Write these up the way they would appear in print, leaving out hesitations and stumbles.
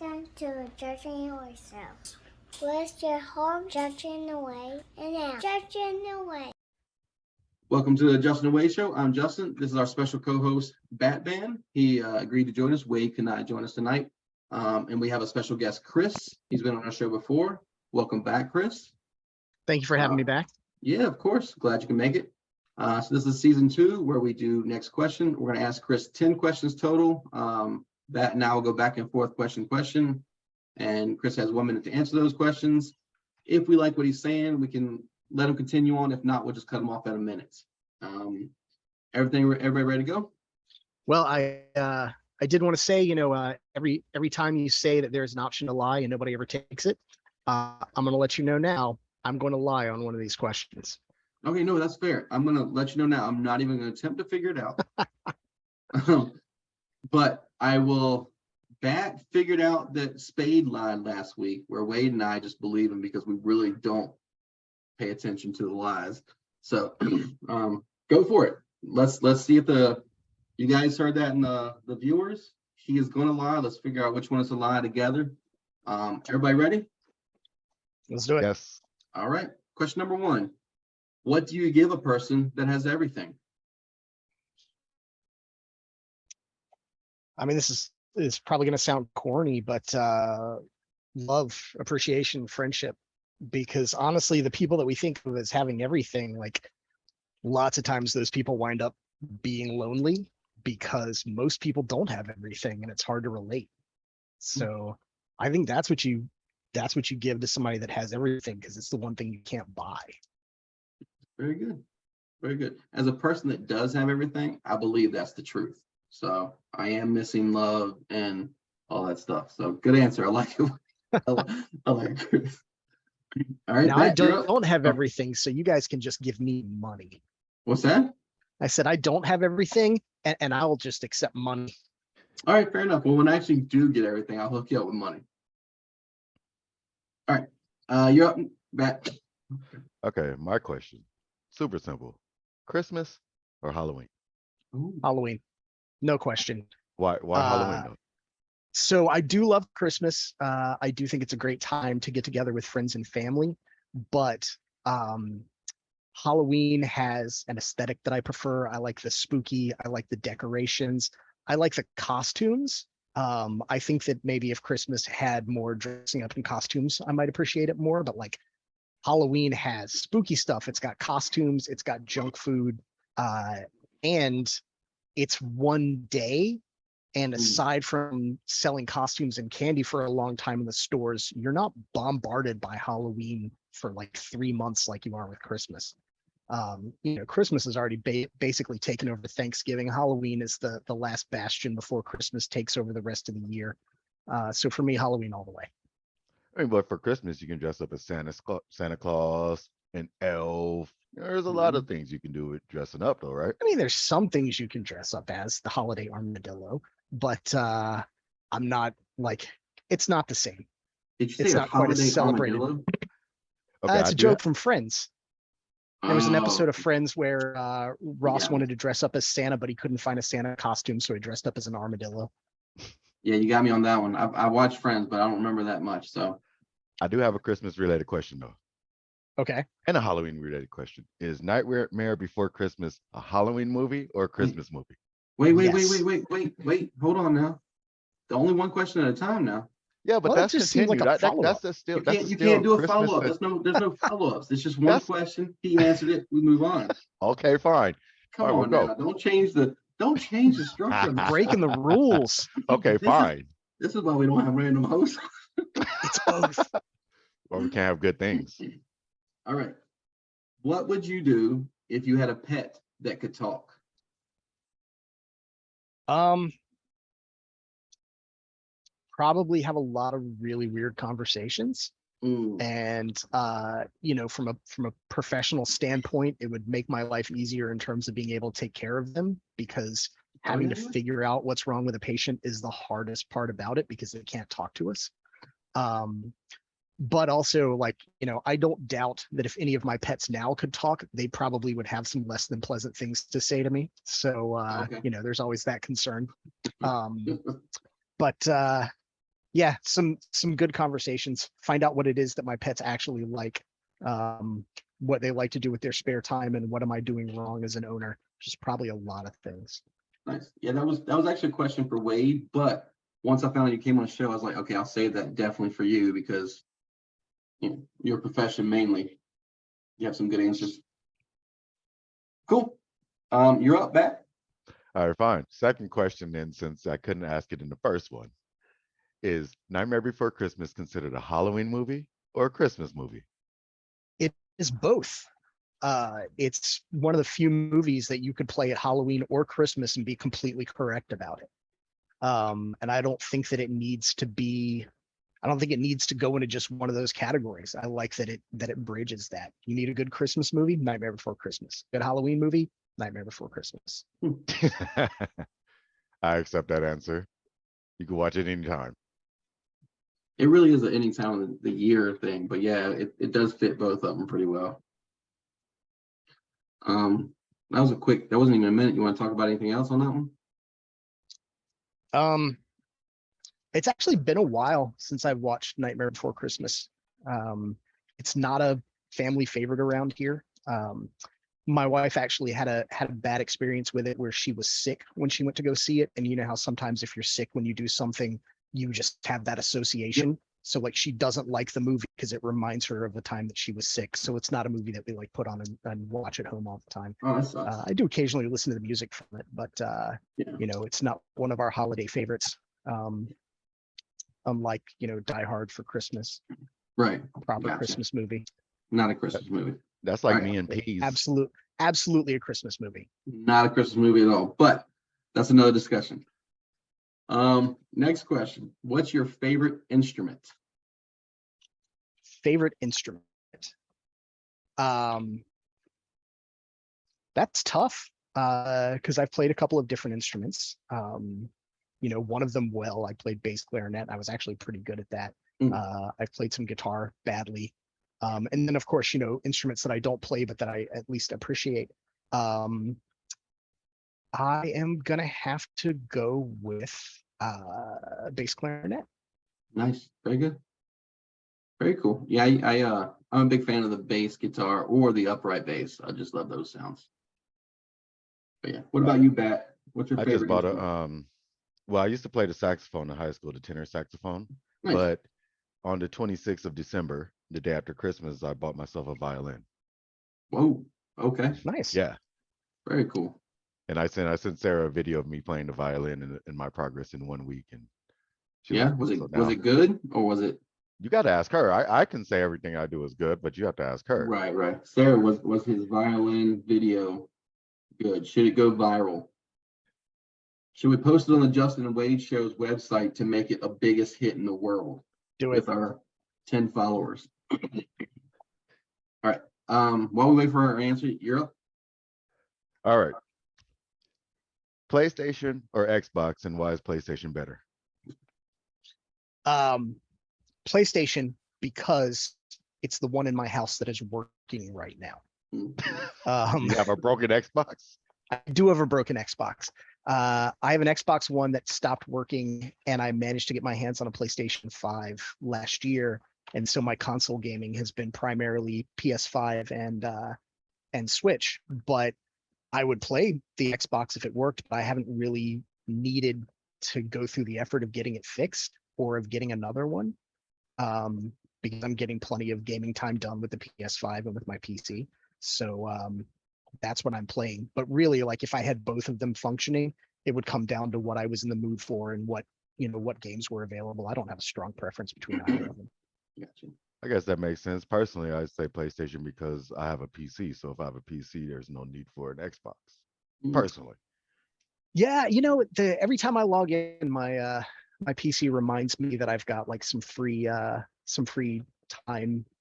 Welcome to Judging Yourself. Where's your home? Judging away and now. Judging away. Welcome to the Justin Away Show. I'm Justin. This is our special co-host, Batman. He agreed to join us. Wade could not join us tonight. And we have a special guest, Chris. He's been on our show before. Welcome back, Chris. Thank you for having me back. Yeah, of course. Glad you can make it. So this is season 2 where we do next question. We're going to ask Chris 10 questions total. That now will go back and forth question. And Chris has 1 minute to answer those questions. If we like what he's saying, we can let him continue on. If not, we'll just cut him off at a minute. Everybody ready to go? Well, I did want to say, every time you say that there's an option to lie and nobody ever takes it, I'm going to let you know now, I'm going to lie on one of these questions. Okay, no, that's fair. I'm going to let you know now. I'm not even going to attempt to figure it out. But I will. Bat figured out that Spade lied last week, where Wade and I just believe him because we really don't pay attention to the lies. So go for it. Let's see if you guys heard that in the viewers. He is going to lie. Let's figure out which one is a lie together. Everybody ready? Let's do it. Yes. All right. Question number 1. What do you give a person that has everything? I mean, this is probably going to sound corny, but love, appreciation, friendship. Because honestly, the people that we think of as having everything, like lots of times those people wind up being lonely because most people don't have everything and it's hard to relate. So I think that's what you give to somebody that has everything, because it's the one thing you can't buy. Very good. Very good. As a person that does have everything, I believe that's the truth. So I am missing love and all that stuff. So good answer. I like it. I like it. All right. Now, I don't have everything, so you guys can just give me money. What's that? I said I don't have everything, and I'll just accept money. All right, fair enough. Well, when I actually do get everything, I'll hook you up with money. All right. You're up, Matt. Okay, my question. Super simple. Christmas or Halloween? Ooh. Halloween, no question. Why Halloween though? So I do love Christmas. I do think it's a great time to get together with friends and family, but Halloween has an aesthetic that I prefer. I like the spooky, I like the decorations, I like the costumes. I think that maybe if Christmas had more dressing up in costumes, I might appreciate it more, but like Halloween has spooky stuff. It's got costumes, it's got junk food, and it's one day. And aside from selling costumes and candy for a long time in the stores, you're not bombarded by Halloween for like 3 months like you are with Christmas. Christmas has already basically taken over Thanksgiving. Halloween is the last bastion before Christmas takes over the rest of the year. So for me, Halloween all the way. I mean, but for Christmas, you can dress up as Santa Claus, an elf. There's a lot of things you can do with dressing up, though, right? I mean, there's some things you can dress up as, the holiday armadillo, but I'm not like, it's not the same. Did you say It's a not quite as holiday celebrated. armadillo? Okay, It's a joke from Friends. There was an episode of Oh, Friends where Ross Yeah. wanted to dress up as Santa, but he couldn't find a Santa costume, so he dressed up as an armadillo. yeah, you got me on that one. I watched Friends, but I don't remember that much. So I do have a Christmas related question though, Okay. and a Halloween related question. Is Nightmare Before Christmas a Halloween movie or a Christmas movie? wait. Hold on now. The only one question at a time now. Yeah, but Well, it that's just seems like continued. a follow-up. That's still You can't do a Christmas follow-up. and- There's no follow-ups. It's just one That's- question. He answered it. We move on. Okay, fine. Come All right, on we'll now. go. Don't change the structure. of this. Breaking the rules. Okay, This is- fine. This is why we don't have random hosts. It's both. Or we can't have good things. All right. What would you do if you had a pet that could talk? Probably have a lot of really weird conversations. Ooh. And from a professional standpoint, it would make my life easier in terms of being able to take care of them, because having to yeah. figure out what's wrong with a patient is the hardest part about it, because they can't talk to us. But also, I don't doubt that if any of my pets now could talk, they probably would have some less than pleasant things to say to me. So Okay. there's always that concern. But Yeah, some good conversations. Find out what it is that my pets actually like, what they like to do with their spare time, and what am I doing wrong as an owner? Just probably a lot of things. Nice. Yeah, that was actually a question for Wade, but once I found out you came on the show, I was like, okay, I'll save that definitely for you because your profession mainly. You have some good answers. Cool. You're up, Bat. All right, fine. Second question then, since I couldn't ask it in the first one, is Nightmare Before Christmas considered a Halloween movie or a Christmas movie? It is both. It's one of the few movies that you could play at Halloween or Christmas and be completely correct about it. And I don't think that it needs to be. I don't think it needs to go into just one of those categories. I like that it bridges that. You need a good Christmas movie, Nightmare Before Christmas. Good Halloween movie, Nightmare Before Christmas. I accept that answer. You can watch it anytime. It really is an any time of the year thing, but yeah, it does fit both of them pretty well. That wasn't even a minute. You want to talk about anything else on that one? It's actually been a while since I've watched Nightmare Before Christmas. It's not a family favorite around here. My wife actually had a bad experience with it where she was sick when she went to go see it. And you know how sometimes if you're sick when you do something, you just have that association. Yep. So like she doesn't like the movie because it reminds her of the time that she was sick. So it's not a movie that we like put on and watch at home all the time. Oh, that sucks. I do occasionally listen to the music from it, but it's not one of our holiday favorites. Unlike Die Hard for Christmas, right? Proper gotcha. Christmas movie. Not a Christmas movie. That's like me and Peas. Absolutely a Christmas movie. Not a Christmas movie at all, but that's another discussion. Next question. What's your favorite instrument? Favorite instrument? That's tough because I've played a couple of different instruments. One of them I played bass clarinet. I was actually pretty good at that. I've played some guitar badly. And then of course, instruments that I don't play, but that I at least appreciate. I am going to have to go with bass clarinet. Nice. Very good. Very cool. Yeah, I'm a big fan of the bass guitar or the upright bass. I just love those sounds. But yeah, what about you, Bat? What's your favorite? I just bought well, I used to play the saxophone in high school, the tenor saxophone. Nice. But on the 26th of December, the day after Christmas, I bought myself a violin. Whoa. Okay. Nice. Yeah. Very cool. And I sent Sarah a video of me playing the violin in my progress in 1 week, and was it good or was it? You got to ask her. I can say everything I do is good, but you have to ask her. Right. Sarah, was his violin video good? Should it go viral? Should we post it on the Justin and Wade Show's website to make it a biggest hit in the world? Do it. With our 10 followers. All right. While we wait for our answer, you're up. All right. PlayStation or Xbox, and why is PlayStation better? PlayStation, because it's the one in my house that is working right now. You have a broken Xbox? I do have a broken Xbox. I have an Xbox One that stopped working, and I managed to get my hands on a PlayStation 5 last year. And so my console gaming has been primarily PS5 and Switch. But I would play the Xbox if it worked, but I haven't really needed to go through the effort of getting it fixed or of getting another one, because I'm getting plenty of gaming time done with the PS5 and with my PC. So that's what I'm playing. But really, like if I had both of them functioning, it would come down to what I was in the mood for and what games were available. I don't have a strong preference between either of them. Gotcha. I guess that makes sense. Personally, I say PlayStation because I have a PC. So if I have a PC, there's no need for an Xbox. Personally. Yeah, every time I log in, my PC reminds me that I've got like some free time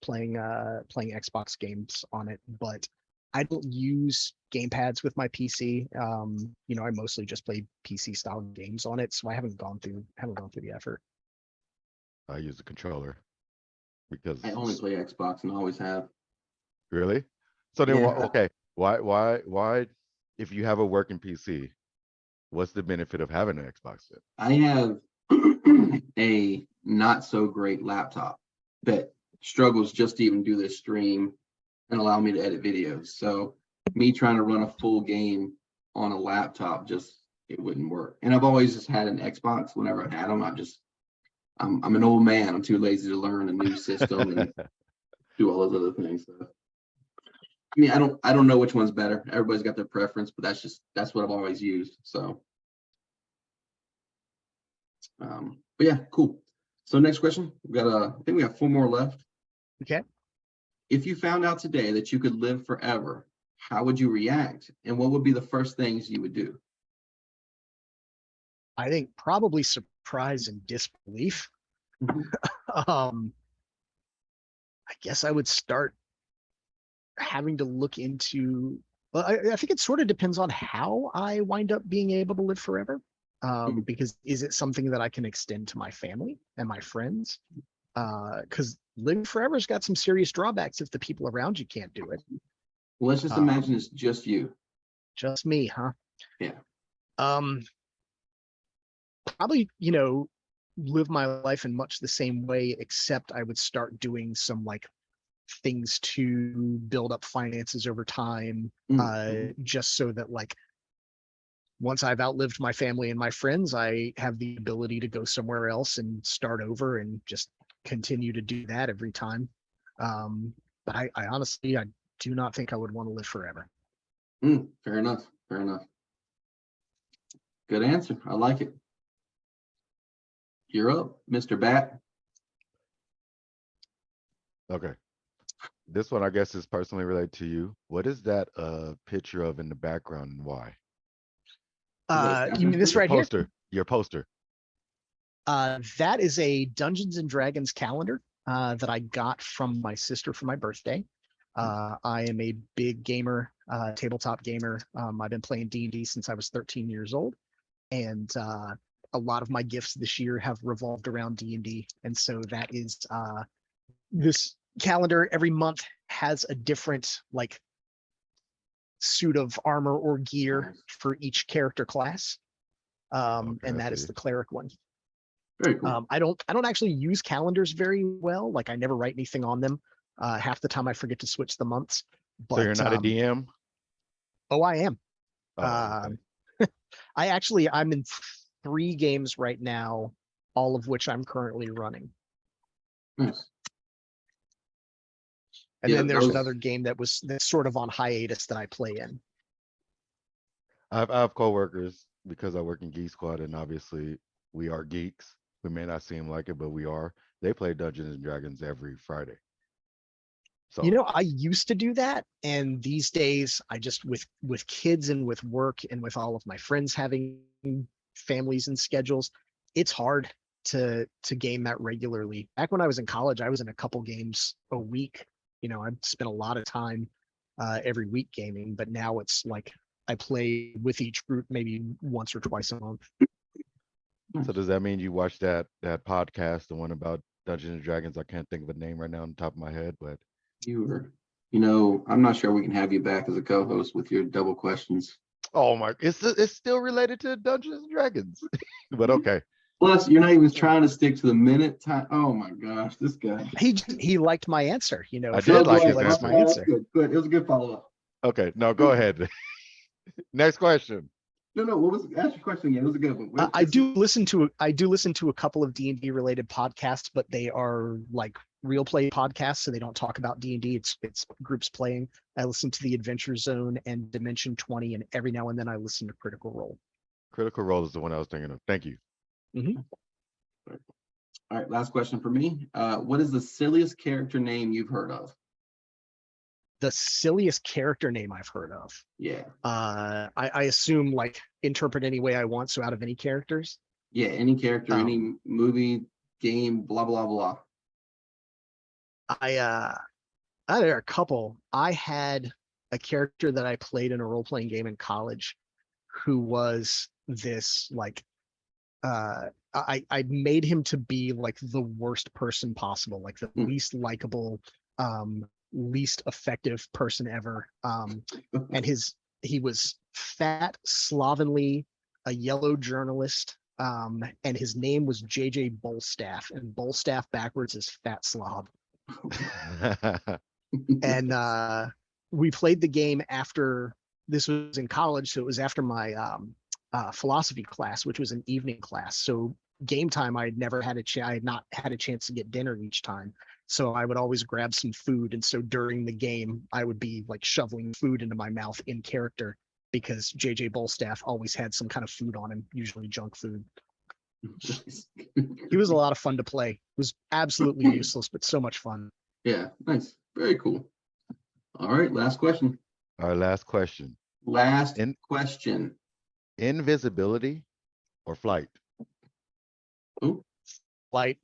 playing Xbox games on it, but I don't use gamepads with my PC. I mostly just play PC style games on it, so I haven't gone through the effort. I use a controller because I only play Xbox and always have. Really? So then, Yeah. Okay, why? If you have a working PC, what's the benefit of having an Xbox then? I have a not so great laptop that struggles just to even do this stream and allow me to edit videos. So me trying to run a full game on a laptop, just it wouldn't work. And I've always just had an Xbox whenever I had them. I'm an old man. I'm too lazy to learn a new system and do all those other things. So, I mean, I don't know which one's better. Everybody's got their preference, but that's what I've always used. So, but yeah, cool. So next question, I think we have 4 more left. Okay. If you found out today that you could live forever, how would you react? And what would be the first things you would do? I think probably surprise and disbelief. Mhm. I guess I would start having to look into, well, I think it sort of depends on how I wind up being able to live forever. Because is it something that I can extend to my family and my friends? Because living forever's got some serious drawbacks if the people around you can't do it. Well, let's just imagine it's just you. Just me, huh? Yeah. Probably, live my life in much the same way, except I would start doing some like things to build up finances over time, just so that like once I've outlived my family and my friends, I have the ability to go somewhere else and start over and just continue to do that every time. But I honestly, I do not think I would want to live forever. Fair enough. Fair enough. Good answer. I like it. You're up, Mr. Bat. Okay. This one, I guess, is personally related to you. What is that picture of in the background and why? You mean this right here? Your poster. That is a Dungeons and Dragons calendar that I got from my sister for my birthday. I am a big gamer, tabletop gamer. I've been playing D&D since I was 13 years old, and a lot of my gifts this year have revolved around D&D. And so that is this calendar every month has a different like suit of armor or gear for each character class. And that is the cleric one. Very cool. I don't actually use calendars very well. Like I never write anything on them. Half the time I forget to switch the months. But, so you're not a DM? Oh, I am. Oh, okay. I'm in 3 games right now, all of which I'm currently running. Nice. And then there's another game that's sort of on hiatus that I play in. I have coworkers because I work in Geek Squad, and obviously we are geeks. We may not seem like it, but we are. They play Dungeons and Dragons every Friday. So I used to do that, and these days I just with kids and with work and with all of my friends having families and schedules, it's hard to game that regularly. Back when I was in college, I was in a couple games a week. I'd spent a lot of time every week gaming, but now it's like I play with each group maybe once or twice a month. So does that mean you watch that podcast, the one about Dungeons and Dragons? I can't think of a name right now on the top of my head, but I'm not sure we can have you back as a co-host with your double questions. oh my, it's still related to Dungeons and Dragons, but okay. Plus, you're not even trying to stick to the minute time. Oh my gosh, this guy. He liked my answer. I did like his answer. answer. My answer. Good. It was a good follow-up. Okay, no, go ahead. Next question. No, ask your question again. It was a good one. I do listen to a couple of D&D related podcasts, but they are like real play podcasts, so they don't talk about D&D. It's groups playing. I listen to the Adventure Zone and Dimension 20, and every now and then I listen to Critical Role. Critical Role is the one I was thinking of. Thank you. Mm-hmm. All right, last question for me. What is the silliest character name you've heard of? The silliest character name I've heard of. Yeah. I assume like interpret any way I want, so out of any characters. Yeah, any character, any movie, game, blah blah blah. There are a couple. I had a character that I played in a role-playing game in college who was this like I made him to be like the worst person possible, like the least likable, least effective person ever. And he was fat, slovenly, a yellow journalist, And his name was JJ Bolstaff, and Bolstaff backwards is fat slob. And we played the game after, this was in college, so it was after my philosophy class, which was an evening class. So game time, I had never had I had not had a chance to get dinner each time. So I would always grab some food. And so during the game, I would be like shoveling food into my mouth in character because JJ Bolstaff always had some kind of food on him, usually junk food. He was a lot of fun to play. It was absolutely useless, but so much fun. Yeah, nice. Very cool. All right, last question. Our last question. Last In- question. Invisibility or flight? Oh, Like,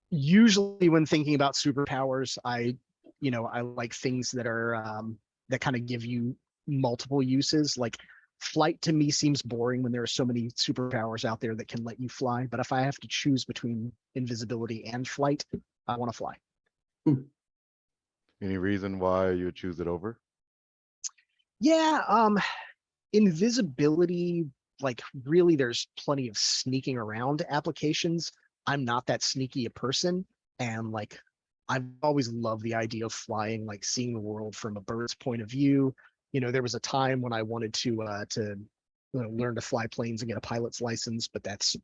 usually when thinking about superpowers, I like things that are that kind of give you multiple uses. Like flight to me seems boring when there are so many superpowers out there that can let you fly. But if I have to choose between invisibility and flight, I want to fly. Any reason why you would choose it over? Yeah, invisibility, like really there's plenty of sneaking around applications. I'm not that sneaky a person, and like I've always loved the idea of flying, like seeing the world from a bird's point of view. There was a time when I wanted to learn to fly planes and get a pilot's license, but that's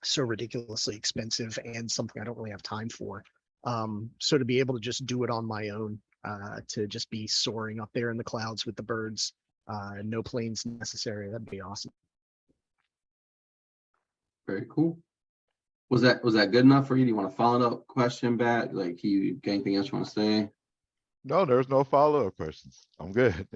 so ridiculously expensive and something I don't really have time for. So to be able to just do it on my own, to just be soaring up there in the clouds with the birds, no planes necessary, that'd be awesome. very cool. Was that good enough for you? Do you want to follow up question back? Like, you got anything else you want to say? No, there's no follow-up questions. I'm good.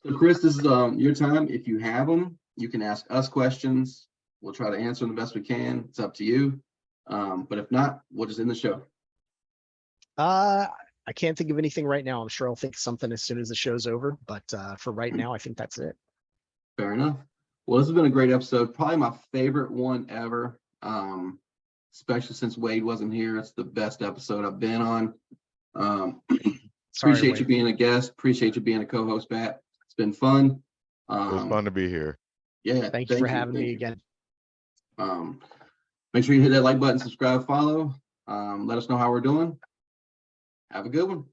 So Chris, this is your time. If you have them, you can ask us questions. We'll try to answer them the best we can. It's up to you. But if not, we'll just end the show. I can't think of anything right now. I'm sure I'll think of something as soon as the show's over, but for right now, I think that's it. Fair enough. Well, this has been a great episode. Probably my favorite one ever. Especially since Wade wasn't here. It's the best episode I've been on. Appreciate you Wade. being a guest. Appreciate you being a co-host, Pat. It's been fun. It was fun to be here. Yeah. Thank you for having me again. Make sure you hit that like button, subscribe, follow. Let us know how we're doing. Have a good one.